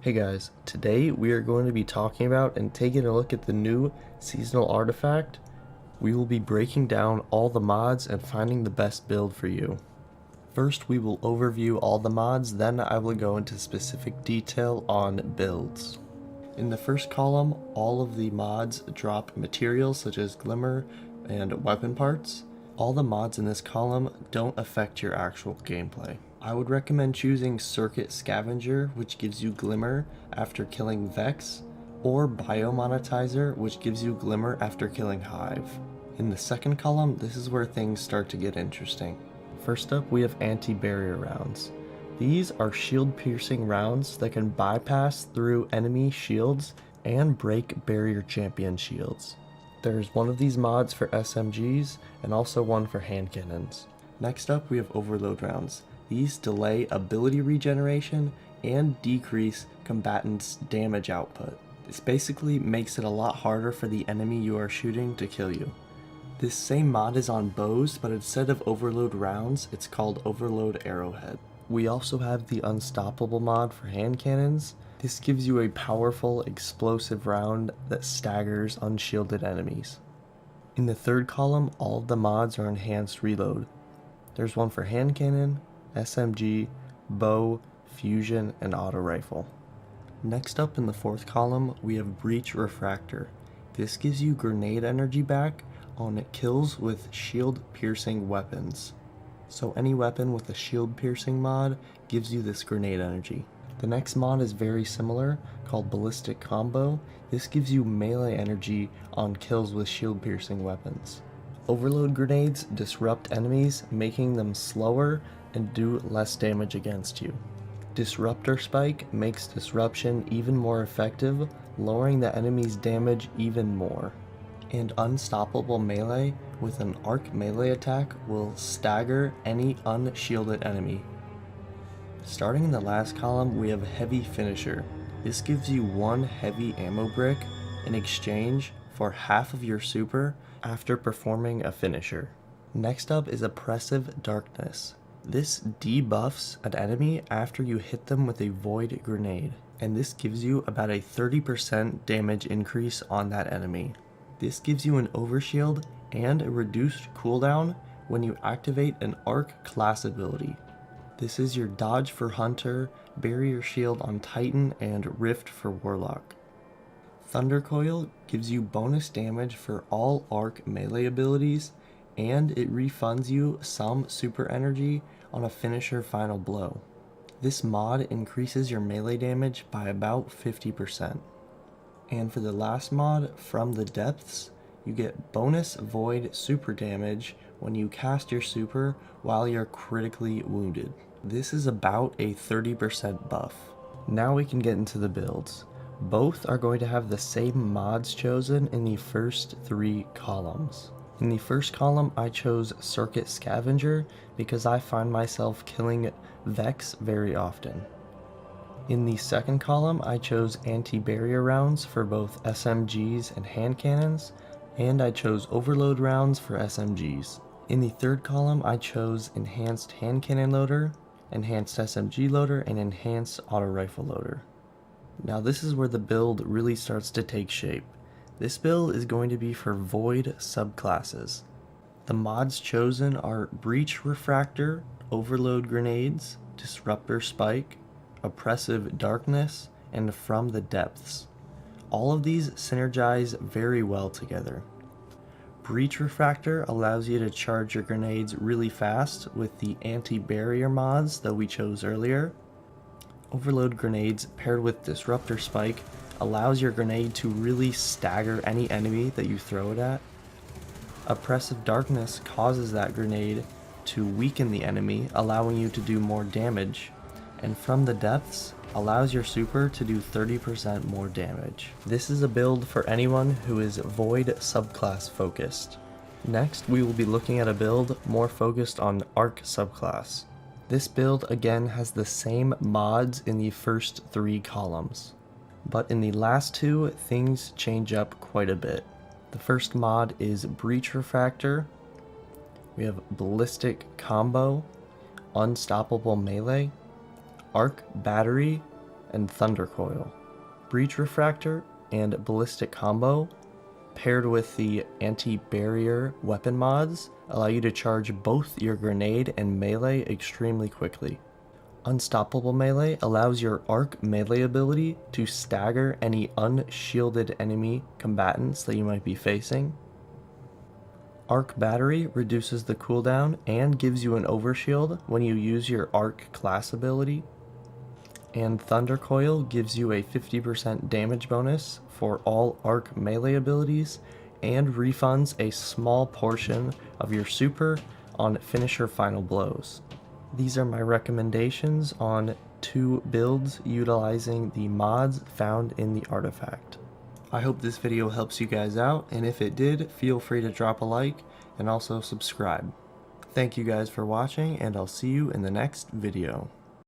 Hey guys, today we are going to be talking about and taking a look at the new seasonal artifact. We will be breaking down all the mods and finding the best build for you. First we will overview all the mods, then I will go into specific detail on builds. In the first column, all of the mods drop materials such as glimmer and weapon parts. All the mods in this column don't affect your actual gameplay. I would recommend choosing Circuit Scavenger, which gives you Glimmer after killing Vex, or Biomonetizer, which gives you Glimmer after killing Hive. In the second column, this is where things start to get interesting. First up, we have anti-barrier rounds. These are shield-piercing rounds that can bypass through enemy shields and break barrier champion shields. There's one of these mods for SMGs and also one for hand cannons. Next up, we have overload rounds. These delay ability regeneration and decrease combatants' damage output. This basically makes it a lot harder for the enemy you are shooting to kill you. This same mod is on bows, but instead of overload rounds, it's called overload arrowhead. We also have the unstoppable mod for hand cannons. This gives you a powerful explosive round that staggers unshielded enemies. In the third column, all of the mods are enhanced reload. There's one for hand cannon, SMG, bow, fusion, and auto rifle. Next up in the fourth column, we have breach refractor. This gives you grenade energy back on kills with shield piercing weapons. So any weapon with a shield piercing mod gives you this grenade energy. The next mod is very similar, called ballistic combo. This gives you melee energy on kills with shield piercing weapons. Overload grenades disrupt enemies, making them slower and do less damage against you. Disruptor spike makes disruption even more effective, lowering the enemy's damage even more. And unstoppable melee with an arc melee attack will stagger any unshielded enemy. Starting in the last column, we have heavy finisher. This gives you one heavy ammo brick in exchange for half of your super after performing a finisher. Next up is oppressive darkness. This debuffs an enemy after you hit them with a void grenade, and this gives you about a 30% damage increase on that enemy. This gives you an overshield and a reduced cooldown when you activate an arc class ability. This is your dodge for Hunter, barrier shield on Titan, and rift for Warlock. Thunder Coil gives you bonus damage for all arc melee abilities, and it refunds you some super energy on a finisher final blow. This mod increases your melee damage by about 50%. And for the last mod, From the Depths, you get bonus void super damage when you cast your super while you're critically wounded. This is about a 30% buff. Now we can get into the builds. Both are going to have the same mods chosen in the first three columns. In the first column, I chose Circuit Scavenger because I find myself killing Vex very often. In the second column, I chose anti-barrier rounds for both SMGs and hand cannons, and I chose overload rounds for SMGs. In the third column, I chose enhanced hand cannon loader, enhanced SMG loader, and enhanced auto rifle loader. Now this is where the build really starts to take shape. This build is going to be for void subclasses. The mods chosen are breach refractor, overload grenades, disruptor spike, oppressive darkness, and from the depths. All of these synergize very well together. Breach refractor allows you to charge your grenades really fast with the anti-barrier mods that we chose earlier. Overload grenades paired with disruptor spike allows your grenade to really stagger any enemy that you throw it at. Oppressive darkness causes that grenade to weaken the enemy, allowing you to do more damage. And From the Depths allows your super to do 30% more damage. This is a build for anyone who is void subclass focused. Next, we will be looking at a build more focused on arc subclass. This build again has the same mods in the first three columns, but in the last two, things change up quite a bit. The first mod is Breach Refractor. We have Ballistic Combo, Unstoppable Melee, Arc Battery, and Thunder Coil. Breach Refractor and Ballistic Combo, paired with the anti-barrier weapon mods, allow you to charge both your grenade and melee extremely quickly. Unstoppable Melee allows your arc melee ability to stagger any unshielded enemy combatants that you might be facing. Arc Battery reduces the cooldown and gives you an overshield when you use your arc class ability. And Thunder Coil gives you a 50% damage bonus for all arc melee abilities and refunds a small portion of your super on finisher final blows. These are my recommendations on 2 builds utilizing the mods found in the artifact. I hope this video helps you guys out, and if it did, feel free to drop a like and also subscribe. Thank you guys for watching, and I'll see you in the next video.